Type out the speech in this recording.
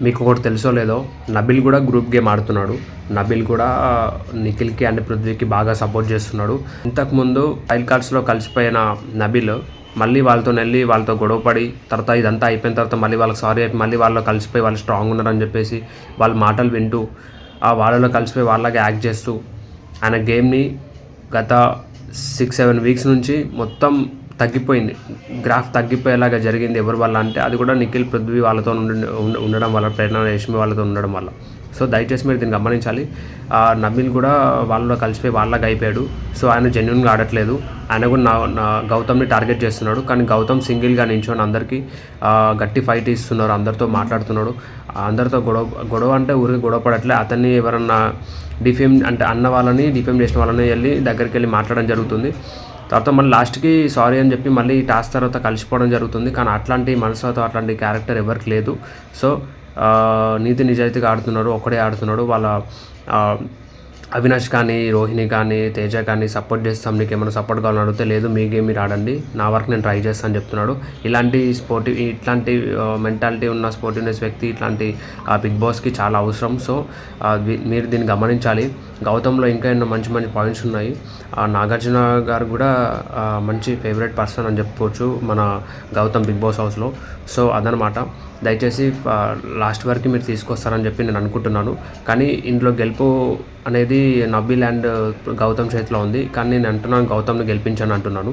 మీకు ఒకటి తెలుసో లేదో నబిల్ కూడా గ్రూప్ గేమ్ ఆడుతున్నాడు. నబిల్ కూడా నిఖిల్కి అండ్ పృథ్వీకి బాగా సపోర్ట్ చేస్తున్నాడు. ఇంతకుముందు వైల్డ్ కార్డ్స్లో కలిసిపోయిన నబిల్ మళ్ళీ వాళ్ళతో గొడవపడి తర్వాత ఇదంతా అయిపోయిన తర్వాత మళ్ళీ వాళ్ళకి సారీ చెప్పి మళ్ళీ వాళ్ళు కలిసిపోయి వాళ్ళు స్ట్రాంగ్ ఉన్నారని చెప్పేసి వాళ్ళ మాటలు వింటూ వాళ్ళలో కలిసిపోయి వాళ్ళగా యాక్ట్ చేస్తూ ఆయన గేమ్ని గత 6-7 వీక్స్ నుంచి మొత్తం తగ్గిపోయింది. గ్రాఫ్ తగ్గిపోయేలాగా జరిగింది. ఎవరి వల్ల అంటే అది కూడా నిఖిల్, పృథ్వీ వాళ్ళతో ఉండడం వల్ల, ప్రేరణ, రేష్మి వాళ్ళతో ఉండడం వల్ల. సో దయచేసి మీరు దీన్ని గమనించాలి. నబిల్ కూడా వాళ్ళలో కలిసిపోయి వాళ్ళగా అయిపోయాడు. సో ఆయన జెన్యున్గా ఆడట్లేదు. ఆయన కూడా నా గౌతమ్ని టార్గెట్ చేస్తున్నాడు. కానీ గౌతమ్ సింగిల్గా నించొని అందరికీ గట్టి ఫైట్ ఇస్తున్నారు. అందరితో మాట్లాడుతున్నాడు. అందరితో గొడవ అంటే ఊరికి గొడవ పడట్లే. అతన్ని ఎవరన్నా డిఫేమ్ అంటే అన్న వాళ్ళని డిఫేమ్ చేసిన వాళ్ళని దగ్గరికి వెళ్ళి మాట్లాడడం జరుగుతుంది. తర్వాత మళ్ళీ లాస్ట్కి సారీ అని చెప్పి మళ్ళీ టాస్క్ తర్వాత కలిసిపోవడం జరుగుతుంది. కానీ అట్లాంటి మనసుతో అట్లాంటి క్యారెక్టర్ ఎవరికి లేదు. సో నీతి నిజాయితీగా ఆడుతున్నారు. ఒక్కడే ఆడుతున్నాడు. వాళ్ళ అవినాష్ కానీ, రోహిణి కానీ, తేజ కానీ సపోర్ట్ చేస్తాం, నీకు ఏమైనా సపోర్ట్ కావాలని అడిగితే లేదు మీ గేమ్ మీరు ఆడండి, నా వర్క్ నేను ట్రై చేస్తాను అని చెప్తున్నాడు. ఇట్లాంటి మెంటాలిటీ ఉన్న స్పోర్టివ్నెస్ వ్యక్తి ఇట్లాంటి బిగ్ బాస్కి చాలా అవసరం. సో మీరు దీన్ని గమనించాలి. గౌతమ్లో ఇంకా ఎన్నో మంచి మంచి పాయింట్స్ ఉన్నాయి. నాగార్జున గారు కూడా మంచి ఫేవరెట్ పర్సన్ అని చెప్పుకోవచ్చు మన గౌతమ్ బిగ్ బాస్ హౌస్లో. సో అదనమాట. దయచేసి లాస్ట్ వరకు మీరు తీసుకొస్తారని చెప్పి నేను అనుకుంటున్నాను. కానీ ఇందులో గెలుపు అనేది నబిల్ అండ్ గౌతమ్ చేతిలో ఉంది. కానీ నేను అంటున్నాను గౌతమ్ని గెలిపించాను అంటున్నాను.